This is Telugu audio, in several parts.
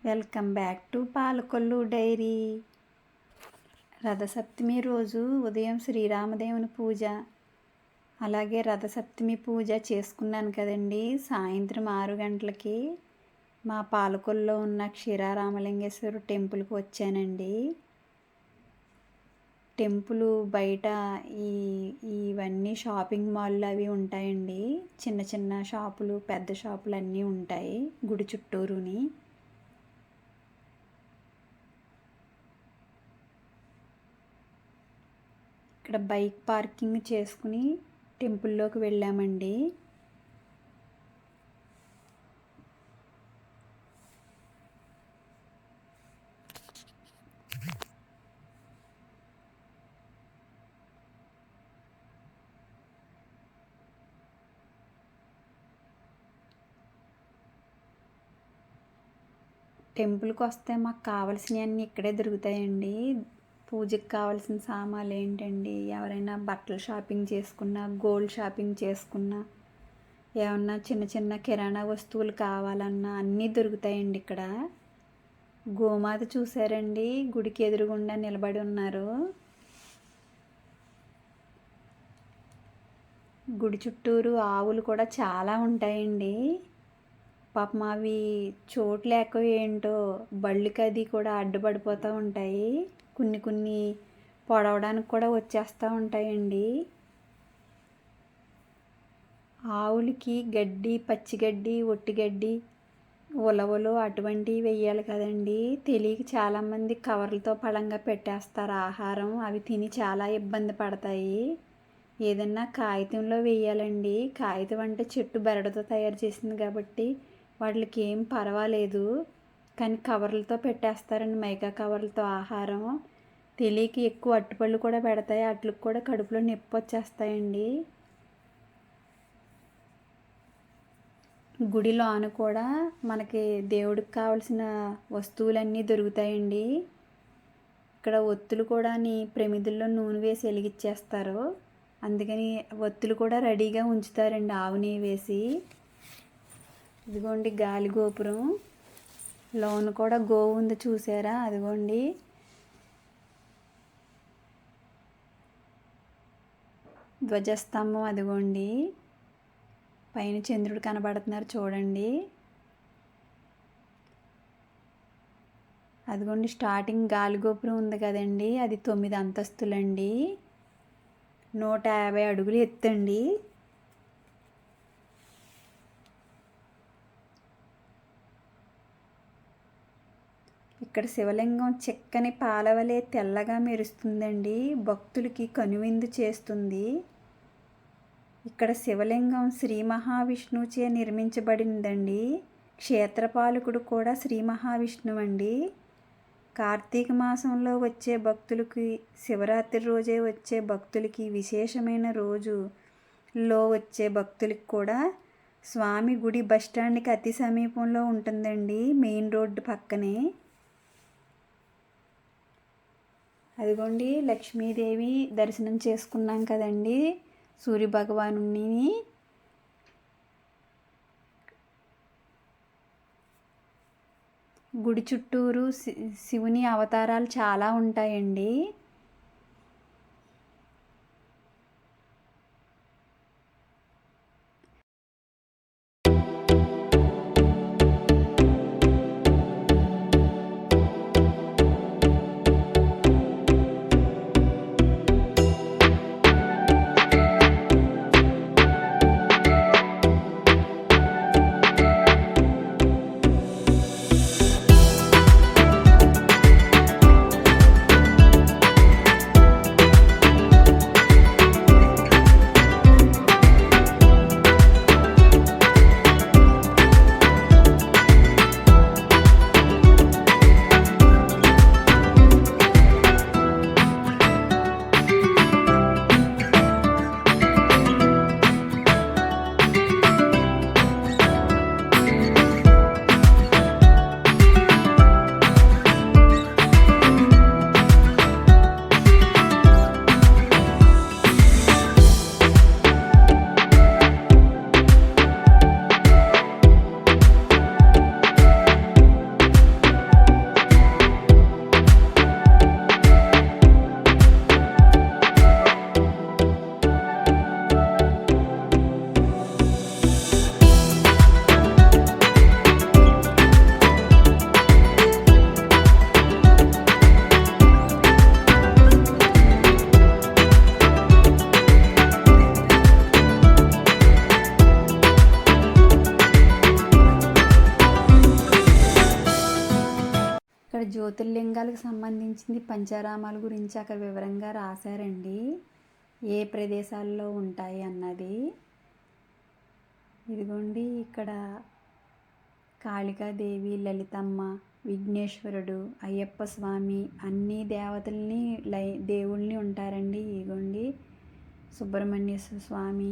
Welcome back to Palakollu diary. Rathasaptami రోజు ఉదయం శ్రీరామదేవుని పూజ, అలాగే రథసప్తమి పూజ చేసుకున్నాను కదండి. సాయంత్రం 6 గంటలకి మా పాలకొల్లో ఉన్న క్షీరారామలింగేశ్వర టెంపుల్కి వచ్చానండి. టెంపుల్ బయట ఇవన్నీ షాపింగ్ మాల్లు అవి ఉంటాయండి. చిన్న చిన్న షాపులు, పెద్ద షాపులు అన్నీ ఉంటాయి గుడి చుట్టూరుని. ఇక్కడ బైక్ పార్కింగ్ చేసుకుని టెంపుల్లోకి వెళ్ళామండి. టెంపుల్కి వస్తే మాకు కావాల్సినవన్నీ ఇక్కడే దొరుకుతాయండి. పూజకి కావాల్సిన సామాన్లు ఏంటండి, ఎవరైనా బట్టలు షాపింగ్ చేసుకున్నా, గోల్డ్ షాపింగ్ చేసుకున్నా, ఏమన్నా చిన్న చిన్న కిరాణా వస్తువులు కావాలన్నా అన్నీ దొరుకుతాయండి ఇక్కడ. గోమాత చూసారండి, గుడికి ఎదురుగుండా నిలబడి ఉన్నారు. గుడి చుట్టూరు ఆవులు కూడా చాలా ఉంటాయండి. పాపం అవి చోటు లేక ఏంటో బళ్ళకి అది కూడా అడ్డుపడిపోతూ ఉంటాయి. కొన్ని పొడవడానికి కూడా వచ్చేస్తూ ఉంటాయండి. ఆవులకి గడ్డి, పచ్చిగడ్డి, ఒట్టిగడ్డి, ఉలవలు అటువంటివి వెయ్యాలి కదండి. తెలియక చాలామంది కవర్లతో పళంగా పెట్టేస్తారు ఆహారం. అవి తిని చాలా ఇబ్బంది పడతాయి. ఏదన్నా కాగితంలో వేయాలండి. కాగితం అంటే చెట్టు బెరడుతో తయారు చేసింది కాబట్టి వాటికి ఏం పర్వాలేదు. కానీ కవర్లతో పెట్టేస్తారండి, మైకా కవర్లతో ఆహారం. తెలియక ఎక్కువ అట్టుపళ్ళు కూడా పెడతాయి. అట్లకు కూడా కడుపులో నొప్పి వచ్చేస్తాయండి. గుడిలోన కూడా మనకి దేవుడికి కావాల్సిన వస్తువులన్నీ దొరుకుతాయండి. ఇక్కడ ఒత్తులు కూడా ప్రమిదుల్లో నూనె వేసి వెలిగించేస్తారు. అందుకని ఒత్తులు కూడా రెడీగా ఉంచుతారండి ఆవు నెయ్యి వేసి. ఇదిగోండి గాలి గోపురం, లోన కూడా గోవు ఉంది చూసారా, అదిగోండి. ధ్వజస్తంభం అదిగోండి, పైన చంద్రుడు కనబడుతున్నారు చూడండి. అదిగోండి స్టార్టింగ్ గాలి గోపురం ఉంది కదండి, అది 9 అంతస్తులండి. 150 అడుగులు ఎత్తండి. ఇక్కడ శివలింగం చిక్కని పాలవలే తెల్లగా మెరుస్తుందండి. భక్తులకి కనువిందు చేస్తుంది. ఇక్కడ శివలింగం శ్రీ మహావిష్ణువుచే నిర్మించబడిందండి. క్షేత్రపాలకుడు కూడా శ్రీ మహావిష్ణువు అండి. కార్తీక మాసంలో వచ్చే భక్తులకి, శివరాత్రి రోజే వచ్చే భక్తులకి, విశేషమైన రోజులో వచ్చే భక్తులకి కూడా స్వామి గుడి బస్టాండ్కి అతి సమీపంలో ఉంటుందండి, మెయిన్ రోడ్డు పక్కనే. అదిగోండి లక్ష్మీదేవి దర్శనం చేసుకున్నాం కదండి, సూర్యభగవానుని. గుడి చుట్టూరు శివుని అవతారాలు చాలా ఉంటాయండి. ఇక్కడ జ్యోతిర్లింగాలకు సంబంధించింది పంచారామాల గురించి అక్కడ వివరంగా రాశారండి, ఏ ప్రదేశాల్లో ఉంటాయి అన్నది. ఇదిగోండి ఇక్కడ కాళికాదేవి, లలితమ్మ, విఘ్నేశ్వరుడు, అయ్యప్ప స్వామి అన్ని దేవతల్ని దేవుళ్ళని ఉంటారండి. ఇదిగోండి సుబ్రహ్మణ్యేశ్వర స్వామి,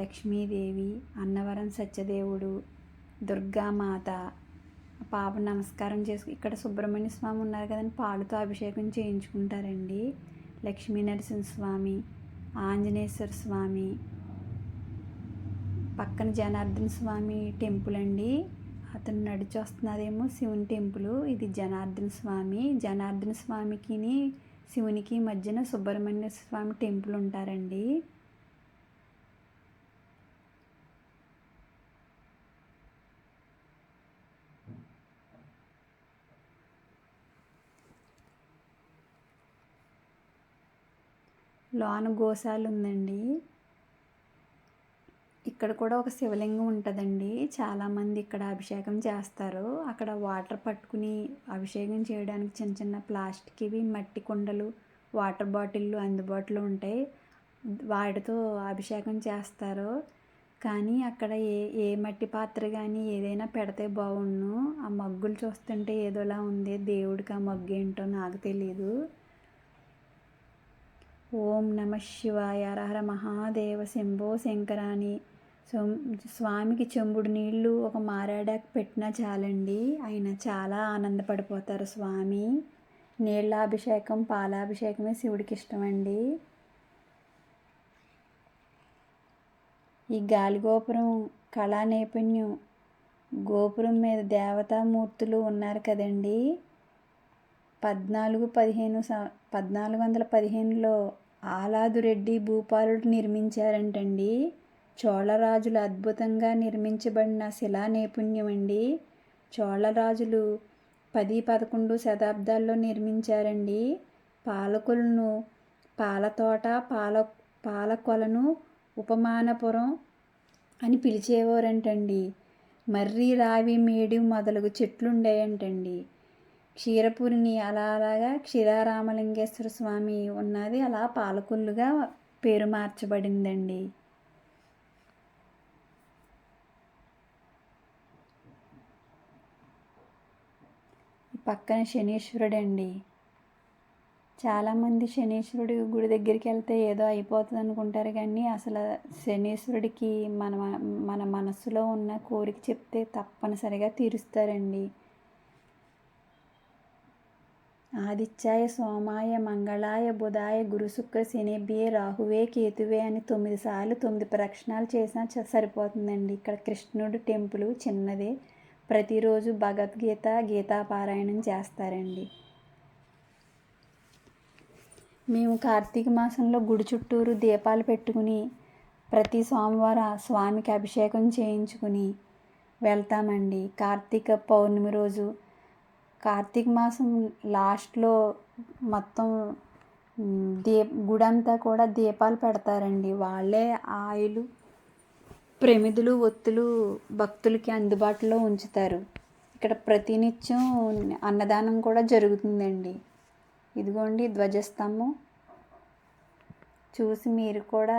లక్ష్మీదేవి, అన్నవరం సత్యదేవుడు, దుర్గామాత. పాప నమస్కారం చేసుకు ఇక్కడ సుబ్రహ్మణ్య స్వామి ఉన్నారు కదండి, పాలతో అభిషేకం చేయించుకుంటారండి. లక్ష్మీ నరసింహస్వామి, ఆంజనేశ్వర స్వామి, పక్కన జనార్దన స్వామి టెంపుల్ అండి. అతను నడిచి వస్తున్నదేమో శివుని టెంపుల్. ఇది జనార్దన స్వామి. జనార్దన స్వామికి శివునికి మధ్యన సుబ్రహ్మణ్య స్వామి టెంపుల్ ఉంటారండి. లోన గోశాల ఉందండి. ఇక్కడ కూడా ఒక శివలింగం ఉంటుందండి. చాలామంది ఇక్కడ అభిషేకం చేస్తారు. అక్కడ వాటర్ పట్టుకుని అభిషేకం చేయడానికి చిన్న చిన్న ప్లాస్టిక్వి, మట్టి కుండలు, వాటర్ బాటిళ్ళు అందుబాటులో ఉంటాయి. వాటితో అభిషేకం చేస్తారు. కానీ అక్కడ ఏ మట్టి పాత్ర కానీ ఏదైనా పెడితే బాగుండు. ఆ మగ్గులు చూస్తుంటే ఏదోలా ఉంది. దేవుడికి ఆ మగ్గు ఏంటో నాకు తెలీదు. ఓం నమ శివాయ, హర మహాదేవ, శంభో శంకరాని. స్వామికి చెంబుడు నీళ్ళు ఒక మారేడాకు పెట్టినా చాలండి, ఆయన చాలా ఆనందపడిపోతారు స్వామి. నీళ్ళాభిషేకం, పాలాభిషేకమే శివుడికి ఇష్టమండి. ఈ గాలిగోపురం కళా నైపుణ్యం, గోపురం మీద దేవతామూర్తులు ఉన్నారు కదండి. 1415లో ఆలాదురెడ్డి భూపాలుడు నిర్మించారంటండి. చోళరాజులు అద్భుతంగా నిర్మించబడిన శిలా నైపుణ్యం అండి. చోళరాజులు 10-11 శతాబ్దాల్లో నిర్మించారండి. పాలకులను పాలతోట, పాలకొలను, ఉపమానపురం అని పిలిచేవారంటండి. మర్రి, రావి, మేడి మొదలగు చెట్లు ఉండేయంటండి. క్షీరపురిని అలాగా క్షీరారామలింగేశ్వర స్వామి ఉన్నది, అలా పాలకొల్లుగా పేరు మార్చబడిందండి. పక్కన శనీశ్వరుడు అండి. చాలామంది శనీశ్వరుడి గుడి దగ్గరికి వెళ్తే ఏదో అయిపోతుంది అనుకుంటారు, కానీ అసలు శనీశ్వరుడికి మన మనసులో ఉన్న కోరిక చెప్తే తప్పనిసరిగా తీరుస్తారండి. ఆదిత్యాయ, సోమాయ, మంగళాయ, బుధాయ, గురు, శుక్ర, శనిభ్యే, రాహువే, కేతువే అని 9 సార్లు 9 ప్రదక్షిణాలు చేసినా సరిపోతుందండి. ఇక్కడ కృష్ణుడు టెంపుల్ చిన్నదే. ప్రతిరోజు భగవద్గీత, గీతాపారాయణం చేస్తారండి. మేము కార్తీక మాసంలో గుడి చుట్టూరు దీపాలు పెట్టుకుని ప్రతి సోమవారం స్వామికి అభిషేకం చేయించుకుని వెళ్తామండి. కార్తీక పౌర్ణమి రోజు, కార్తీక మాసం లాస్ట్లో మొత్తం గుడంతా కూడా దీపాలు పెడతారండి. వాళ్ళే ఆయిలు, ప్రమిదలు, ఒత్తులు భక్తులకి అందుబాటులో ఉంచుతారు. ఇక్కడ ప్రతినిత్యం అన్నదానం కూడా జరుగుతుందండి. ఇదిగోండి ధ్వజస్తంభం. చూసి మీరు కూడా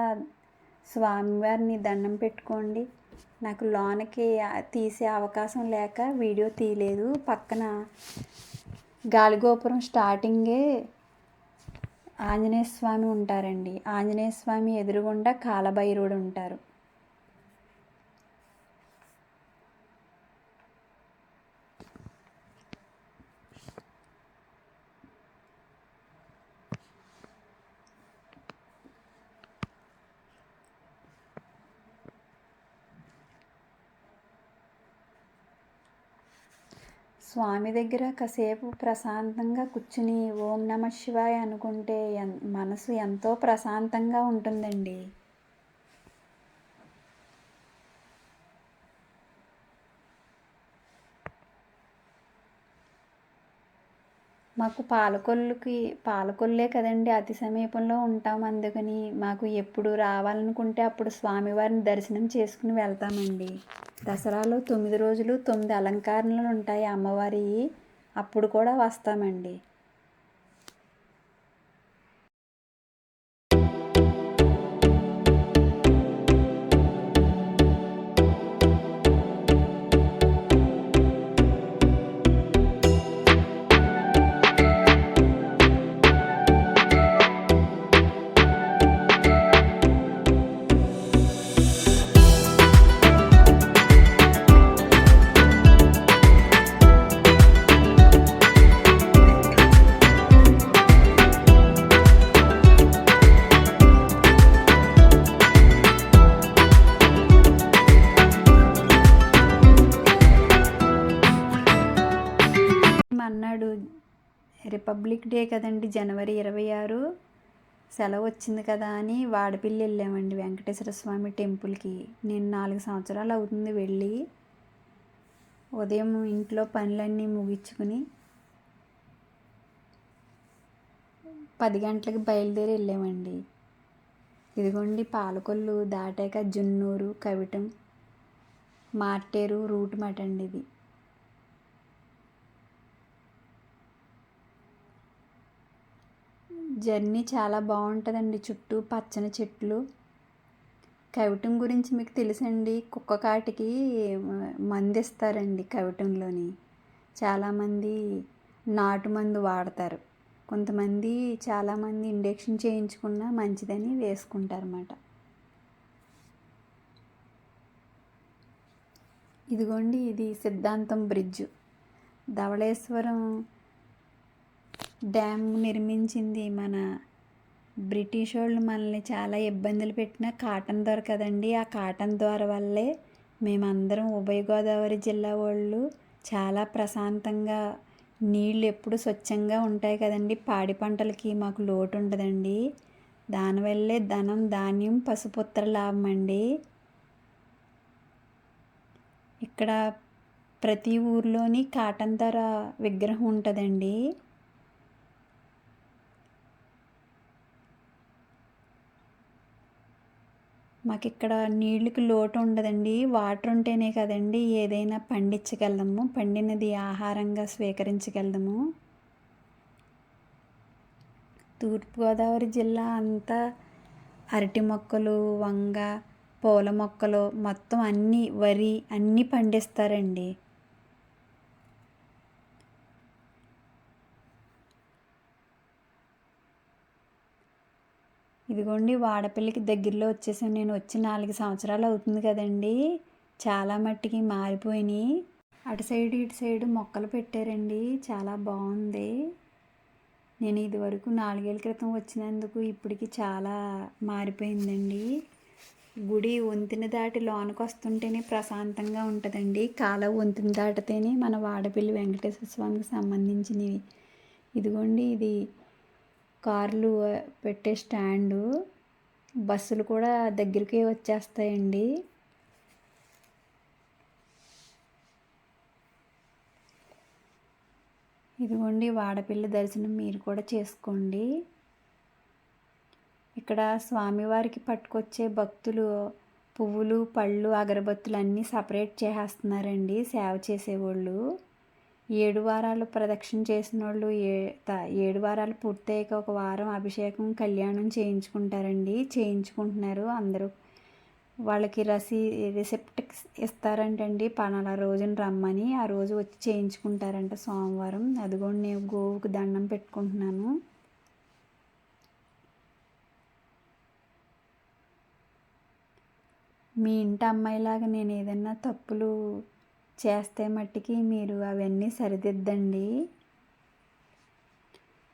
స్వామివారిని దండం పెట్టుకోండి. నాకు లోనకి తీసే అవకాశం లేక వీడియో తీయలేదు. పక్కన గాలిగోపురం స్టార్టింగే ఆంజనేయ స్వామి ఉంటారండి. ఆంజనేయ స్వామి ఎదురుగుండా కాలభైరవుడు ఉంటారు. స్వామి దగ్గర కాసేపు ప్రశాంతంగా కూర్చుని ఓం నమ శివాయ అనుకుంటే మనసు ఎంతో ప్రశాంతంగా ఉంటుందండి. మాకు పాలకొల్లే కదండి, అతి సమీపంలో ఉంటాం. అందుకని మాకు ఎప్పుడు రావాలనుకుంటే అప్పుడు స్వామివారిని దర్శనం చేసుకుని వెళ్తామండి. దసరాలో 9 రోజులు 9 అలంకరణలు ఉంటాయి అమ్మవారి. అప్పుడు కూడా వస్తామండి. అన్నాడు రిపబ్లిక్ డే కదండి, జనవరి 26 సెలవు వచ్చింది కదా అని వాడపల్లి వెళ్ళామండి వెంకటేశ్వర స్వామి టెంపుల్కి. నేను 4 సంవత్సరాలు అవుతుంది వెళ్ళి. ఉదయం ఇంట్లో పనులన్నీ ముగించుకుని 10 గంటలకు బయలుదేరి వెళ్ళామండి. ఇదిగోండి పాలకొల్లు దాటాక జున్నూరు, కవిటం, మార్టేరు రూట్ మాట అండి ఇది. జర్నీ చాలా బాగుంటుందండి, చుట్టూ పచ్చని చెట్లు. కవిటం గురించి మీకు తెలుసండి, కుక్క కాటికి మందు ఇస్తారండి కవిటంలోని. చాలామంది నాటు మందు వాడతారు, కొంతమంది చాలామంది ఇంజెక్షన్ చేయించుకున్నా మంచిదని వేసుకుంటారన్నమాట. ఇదిగోండి ఇది సిద్ధాంతం బ్రిడ్జ్. ధవళేశ్వరం డ్యామ్ నిర్మించింది మన బ్రిటిష్ వాళ్ళు. మనల్ని చాలా ఇబ్బందులు పెట్టిన కాటన్ దొర కదండి, ఆ కాటన్ దొర వల్లే మేమందరం ఉభయ గోదావరి జిల్లా వాళ్ళు చాలా ప్రశాంతంగా, నీళ్ళు ఎప్పుడు స్వచ్ఛంగా ఉంటాయి కదండి, పాడి పంటలకి మాకు లోటు ఉండదండి. దానివల్లే ధనం ధాన్యం పశుపుత్ర లాభం అండి. ఇక్కడ ప్రతి ఊర్లోని కాటన్ దొర విగ్రహం ఉంటుందండి. మాకు ఇక్కడ నీళ్ళకి లోటు ఉండదండి. వాటర్ ఉంటేనే కదండి ఏదైనా పండించగలము, పండినది ఆహారంగా స్వీకరించగలము. తూర్పుగోదావరి జిల్లా అంతా అరటి మొక్కలు, వంగ, పూల మొక్కలు, మొత్తం అన్నీ, వరి అన్నీ పండిస్తారండి. ఇదిగోండి వాడపల్లికి దగ్గరలో వచ్చేసాను. నేను వచ్చి 4 సంవత్సరాలు అవుతుంది కదండి, చాలా మట్టికి మారిపోయినాయి. అటు సైడ్ ఇటు సైడ్ మొక్కలు పెట్టారండి, చాలా బాగుంది. నేను ఇదివరకు 4 ఏళ్ళ క్రితం వచ్చినందుకు ఇప్పటికి చాలా మారిపోయిందండి. గుడి వంతెన దాటి లోనికి వస్తుంటేనే ప్రశాంతంగా ఉంటుందండి. కాలువ వంతెన దాటితేనే మన వాడపల్లి వెంకటేశ్వర స్వామికి సంబంధించినవి. ఇదిగోండి ఇది కార్లు పెట్టే స్టాండు. బస్సులు కూడా దగ్గరికి వచ్చేస్తాయండి. ఇదిగోండి వాడపల్లి దర్శనం మీరు కూడా చేసుకోండి. ఇక్కడ స్వామివారికి పట్టుకొచ్చే భక్తులు పువ్వులు, పళ్ళు, అగరబత్తులు అన్నీ సపరేట్ చేసేస్తున్నారండి సేవ చేసేవాళ్ళు. 7 వారాలు ప్రదక్షిణ చేసిన వాళ్ళు 7 వారాలు పూర్తయ్యాక 1 వారం అభిషేకం, కళ్యాణం చేయించుకుంటారండి, చేయించుకుంటున్నారు అందరూ. వాళ్ళకి రిసెప్ట్ ఇస్తారంటండి, పలానా రోజున రమ్మని. ఆ రోజు వచ్చి చేయించుకుంటారంట సోమవారం. అదిగోండి నేను గోవుకు దండం పెట్టుకుంటున్నాను. మీ ఇంటి అమ్మాయిలాగా నేను ఏదైనా తప్పులు చేస్తే మట్టికి మీరు అవన్నీ సరిదిద్దండి.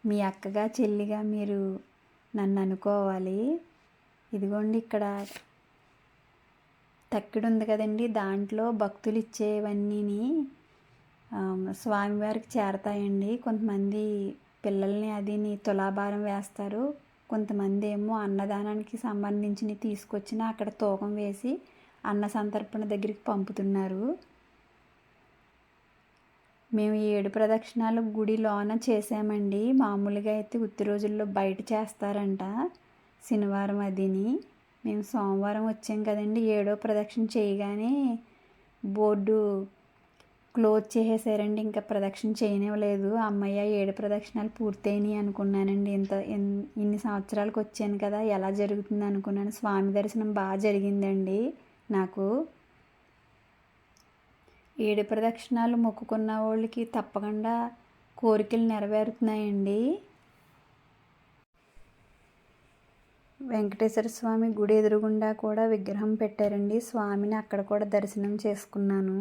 మీ అక్కగా చెల్లిగా మీరు నన్ను అనుకోవాలి. ఇదిగోండి ఇక్కడ తక్కిడి ఉంది కదండి, దాంట్లో భక్తులు ఇచ్చేవన్నీని స్వామివారికి చేరతాయండి. కొంతమంది పిల్లల్ని అదిని తులాభారం వేస్తారు, కొంతమంది ఏమో అన్నదానానికి సంబంధించినవి తీసుకొచ్చిన అక్కడ తూకం వేసి అన్న సంతర్పణ దగ్గరికి పంపుతున్నారు. మేము 7 ప్రదక్షిణాలు గుడి లోన చేసామండి. మామూలుగా అయితే ఉత్తి రోజుల్లో బయట చేస్తారంట, శనివారం అదిని. మేము సోమవారం వచ్చాం కదండి, 7వ ప్రదక్షిణ చేయగానే బోర్డు క్లోజ్ చేసేసారండి. ఇంకా ప్రదక్షిణ చేయనివ్వలేదు. అమ్మయ్య 7 ప్రదక్షిణాలు పూర్తయినాయి అనుకున్నానండి. ఇన్ని సంవత్సరాలకు వచ్చాను కదా, ఎలా జరుగుతుంది అనుకున్నాను. స్వామి దర్శనం బాగా జరిగిందండి నాకు. 7 ప్రదక్షిణాలు మొక్కుకున్న వాళ్ళకి తప్పకుండా కోరికలు నెరవేరుతున్నాయండి. వెంకటేశ్వర స్వామి గుడి ఎదురుగుండా కూడా విగ్రహం పెట్టారండి. స్వామిని అక్కడ కూడా దర్శనం చేసుకున్నాను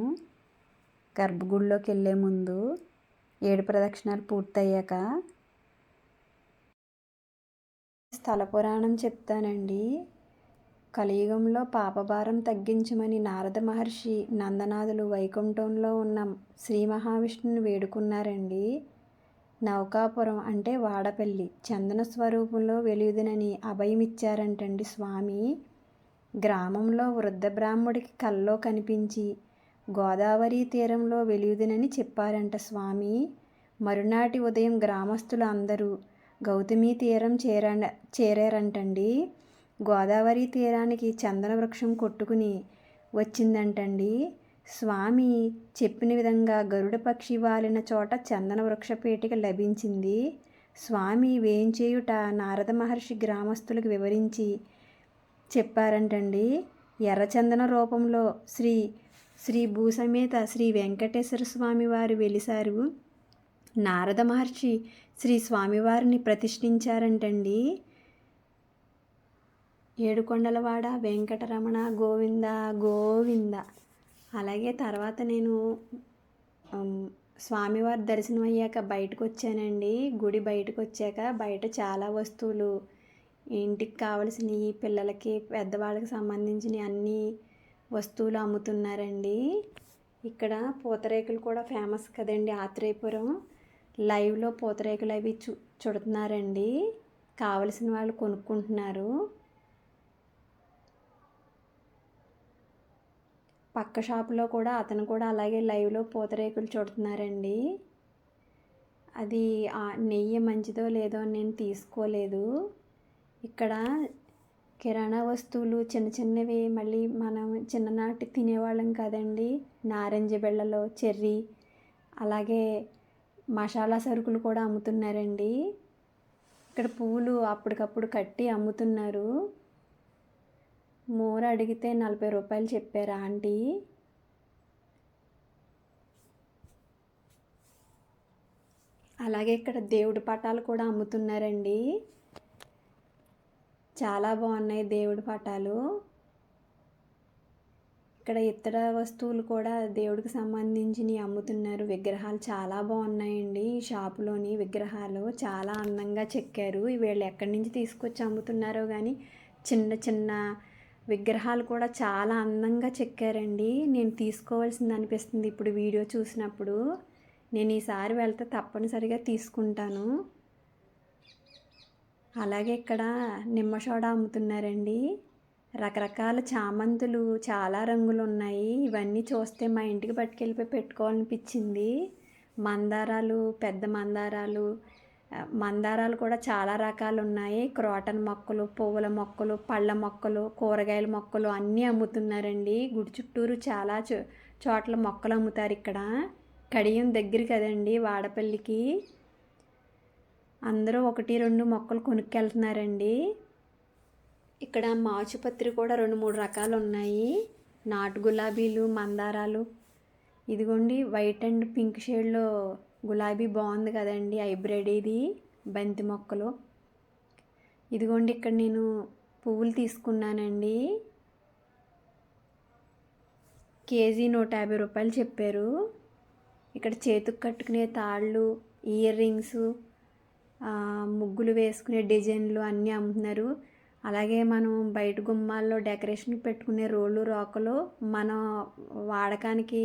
గర్భగుడిలోకి వెళ్ళే ముందు 7 ప్రదక్షిణాలు పూర్తయ్యాక. స్థల పురాణం చెప్తానండి. కలియుగంలో పాపభారం తగ్గించమని నారద మహర్షి నందనాథులు వైకుంఠంలో ఉన్న శ్రీ మహావిష్ణుని వేడుకున్నారండి. నౌకాపురం అంటే వాడపల్లి చందన స్వరూపంలో వెలుగుదనని అభయమిచ్చారంటండి స్వామి. గ్రామంలో వృద్ధ బ్రాహ్మడికి కల్లో కనిపించి గోదావరి తీరంలో వెలుగుదనని చెప్పారంట స్వామి. మరునాటి ఉదయం గ్రామస్తులు అందరూ గౌతమి తీరం చేరారంటండి. గోదావరి తీరానికి చందన వృక్షం కొట్టుకుని వచ్చిందంటండి. స్వామి చెప్పిన విధంగా గరుడ పక్షి వాలిన చోట చందన వృక్షపేటిక లభించింది. స్వామి వేంచేయుట నారద మహర్షి గ్రామస్తులకు వివరించి చెప్పారంటండి. ఎర్రచందన రూపంలో శ్రీ భూసమేత శ్రీ వెంకటేశ్వర స్వామి వారు వెలిశారు. నారద మహర్షి శ్రీ స్వామివారిని ప్రతిష్ఠించారంటండి. ఏడుకొండలవాడ వెంకటరమణ గోవింద గోవింద. అలాగే తర్వాత నేను స్వామివారి దర్శనం అయ్యాక బయటకు వచ్చానండి. గుడి బయటకు వచ్చాక బయట చాలా వస్తువులు, ఇంటికి కావలసినవి, పిల్లలకి పెద్దవాళ్ళకి సంబంధించిన అన్ని వస్తువులు అమ్ముతున్నారండి. ఇక్కడ పూతరేకులు కూడా ఫేమస్ కదండి ఆత్రేయపురం. లైవ్లో పూతరేకులు అవి చుడుతున్నారండి. కావలసిన వాళ్ళు కొనుక్కుంటున్నారు. పక్క షాపులో కూడా అతను కూడా అలాగే లైవ్లో పూతరేకులు చుడుతున్నారండి. అది నెయ్యి మంచిదో లేదో నేను తీసుకోలేదు. ఇక్కడ కిరాణా వస్తువులు చిన్న చిన్నవి, మళ్ళీ మనం చిన్ననాటి తినేవాళ్ళం కదండి, నారింజ బిళ్ళలు, చెర్రీ, అలాగే మసాలా సరుకులు కూడా అమ్ముతున్నారండి. ఇక్కడ పువ్వులు అప్పటికప్పుడు కట్టి అమ్ముతున్నారు. మూర అడిగితే 40 రూపాయలు చెప్పారు ఆంటీ. అలాగే ఇక్కడ దేవుడి పటాలు కూడా అమ్ముతున్నారండి. చాలా బాగున్నాయి దేవుడి పటాలు. ఇక్కడ ఇతర వస్తువులు కూడా దేవుడికి సంబంధించినవి అమ్ముతున్నారు. విగ్రహాలు చాలా బాగున్నాయండి. ఈ షాపులోని విగ్రహాలు చాలా అందంగా చెక్కారు. వీళ్ళు ఎక్కడి నుంచి తీసుకొచ్చి అమ్ముతున్నారో కానీ చిన్న చిన్న విగ్రహాలు కూడా చాలా అందంగా చెక్కారండి. నేను తీసుకోవాల్సింది అనిపిస్తుంది ఇప్పుడు వీడియో చూసినప్పుడు. నేను ఈసారి వెళ్తే తప్పనిసరిగా తీసుకుంటాను. అలాగే ఇక్కడ నిమ్మ సోడా అమ్ముతున్నారండి. రకరకాల చామంతులు చాలా రంగులు ఉన్నాయి. ఇవన్నీ చూస్తే మా ఇంటికి పట్టుకెళ్ళిపోయి పెట్టుకోవాలనిపించింది. మందారాలు, పెద్ద మందారాలు కూడా చాలా రకాలు ఉన్నాయి. క్రోటన్ మొక్కలు, పువ్వుల మొక్కలు, పళ్ళ మొక్కలు, కూరగాయల మొక్కలు అన్నీ అమ్ముతున్నారండి. గుడి చుట్టూరు చాలా చోట్ల మొక్కలు అమ్ముతారు. ఇక్కడ కడియం దగ్గర కదండి వాడపల్లికి. అందరూ 1-2 మొక్కలు కొనుక్కెళ్తున్నారండి. ఇక్కడ మాచుపత్రి కూడా 2-3 రకాలు ఉన్నాయి. నాటు గులాబీలు, మందారాలు. ఇదిగోండి వైట్ అండ్ పింక్ షేడ్లో గులాబీ బాగుంది కదండి, హైబ్రిడ్ ఇది, బంతి మొక్కలు. ఇదిగోండి ఇక్కడ నేను పువ్వులు తీసుకున్నానండి. కేజీ 150 రూపాయలు చెప్పారు. ఇక్కడ చేతుకు కట్టుకునే తాళ్ళు, ఇయర్ రింగ్స్, ముగ్గులు వేసుకునే డిజైన్లు అన్నీ అమ్ముతున్నారు. అలాగే మనం బయట గుమ్మాల్లో డెకరేషన్ పెట్టుకునే రోళ్ళు రోకలు, మన వాడకానికి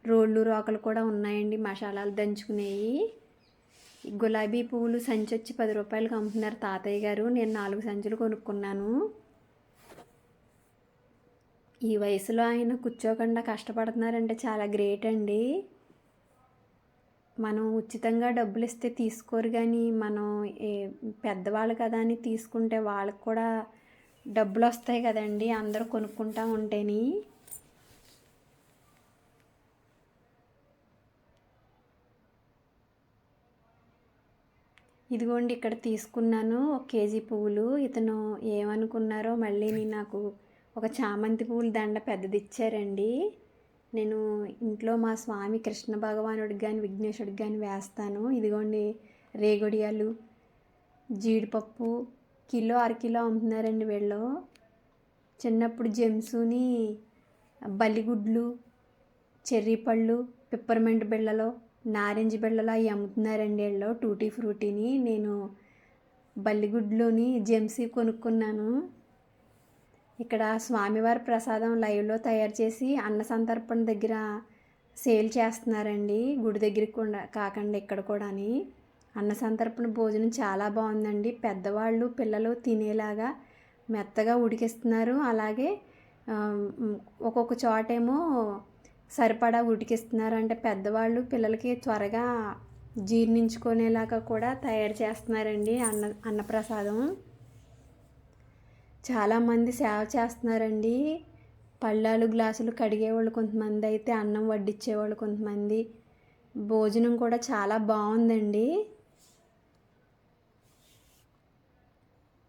రోళ్ళు రోకలు కూడా ఉన్నాయండి, మసాలాలు దంచుకునేవి. గులాబీ పువ్వులు సంచి వచ్చి 10 రూపాయలకి అమ్ముతున్నారు తాతయ్య గారు. నేను 4 సంచులు కొనుక్కున్నాను. ఈ వయసులో ఆయన కూర్చోకుండా కష్టపడుతున్నారంటే చాలా గ్రేట్ అండి. మనం ఉచితంగా డబ్బులు ఇస్తే తీసుకోరు, కానీ మనం పెద్దవాళ్ళు కదా అని తీసుకుంటే వాళ్ళకి కూడా డబ్బులు వస్తాయి కదండి, అందరూ కొనుక్కుంటూ ఉంటేని. ఇదిగోండి ఇక్కడ తీసుకున్నాను 1 కేజీ పువ్వులు. ఇతను ఏమనుకున్నారో మళ్ళీ నాకు ఒక చామంతి పువ్వుల దండ పెద్దది ఇచ్చారండి. నేను ఇంట్లో మా స్వామి కృష్ణ భగవానుడికి కానీ విఘ్నేశ్వరుడికి కానీ వేస్తాను. ఇదిగోండి రేగొడియాలు, జీడిపప్పు కిలో అరకిలో అమ్ముతున్నారండి వీళ్ళు. చిన్నప్పుడు జెమ్సుని బల్లిగుడ్లు, చెర్రీ పళ్ళు, పిప్పర్మెంట్ బిళ్ళలో, నారింజ బిళ్ళలో అవి అమ్ముతున్నారండి వీళ్ళు. టూటీ ఫ్రూటీని నేను బల్లిగుడ్లోని జెమ్సీ కొనుక్కున్నాను. ఇక్కడ స్వామివారి ప్రసాదం లైవ్లో తయారు చేసి అన్న సంతర్పణ దగ్గర సేల్ చేస్తున్నారండి. గుడి దగ్గరికి కూడా కాకుండా ఇక్కడ కూడాని. అన్న సంతర్పణ భోజనం చాలా బాగుందండి. పెద్దవాళ్ళు పిల్లలు తినేలాగా మెత్తగా ఉడికిస్తున్నారు. అలాగే ఒక్కొక్క చోటేమో సరిపడా ఉడికిస్తున్నారు. అంటే పెద్దవాళ్ళు పిల్లలకి త్వరగా జీర్ణించుకునేలాగా కూడా తయారు చేస్తున్నారండి అన్నప్రసాదం. చాలామంది సేవ చేస్తున్నారండి. పళ్ళాలు గ్లాసులు కడిగేవాళ్ళు కొంతమంది, అయితే అన్నం వడ్డించేవాళ్ళు కొంతమంది. భోజనం కూడా చాలా బాగుందండి.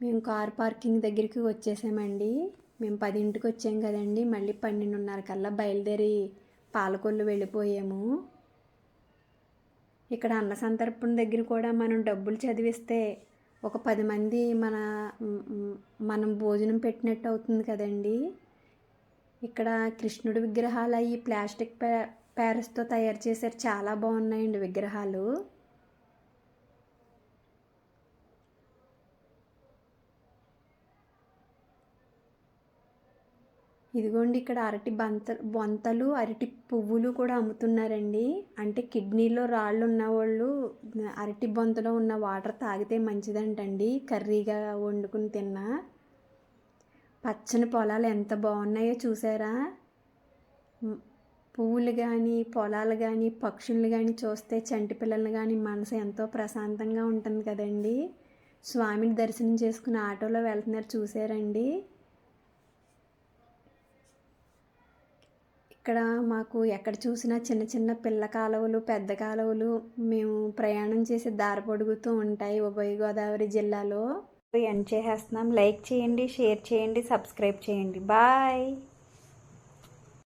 మేము కార్ పార్కింగ్ దగ్గరికి వచ్చేసామండి. మేము 10ంటికి వచ్చాం కదండి, మళ్ళీ 12:30 కల్లా బయలుదేరి పాలకొల్లు వెళ్ళిపోయాము. ఇక్కడ అన్న సంతర్పణ దగ్గర కూడా మనం డబ్బులు చదివిస్తే ఒక 10 మంది మనం భోజనం పెట్టినట్టు అవుతుంది కదండి. ఇక్కడ కృష్ణుడి విగ్రహాలు అవి ప్లాస్టిక్ ప్యారెస్తో తయారు చేశారు. చాలా బాగున్నాయండి విగ్రహాలు. ఇదిగోండి ఇక్కడ అరటి బొంతలు, అరటి పువ్వులు కూడా అమ్ముతున్నారండి. అంటే కిడ్నీలో రాళ్ళు ఉన్నవాళ్ళు అరటి బొంతలో ఉన్న వాటర్ తాగితే మంచిదంటండి, కర్రీగా వండుకుని తిన్నా. పచ్చని పొలాలు ఎంత బాగున్నాయో చూసారా. పువ్వులు కానీ, పొలాలు కానీ, పక్షులు కానీ చూస్తే చంటి పిల్లలు కానీ మనసు ఎంతో ప్రశాంతంగా ఉంటుంది కదండి. స్వామిని దర్శనం చేసుకుని ఆటోలో వెళ్తున్నారు చూసారండి. ఇక్కడ మాకు ఎక్కడ చూసినా చిన్న చిన్న పిల్ల కాలువలు, పెద్ద కాలువలు మేము ప్రయాణం చేసే దారి పొడుగుతూ ఉంటాయి ఉభయ గోదావరి జిల్లాలో. ఎండ్ చేసేస్తున్నాం. లైక్ చేయండి, షేర్ చేయండి, సబ్స్క్రైబ్ చేయండి. బాయ్.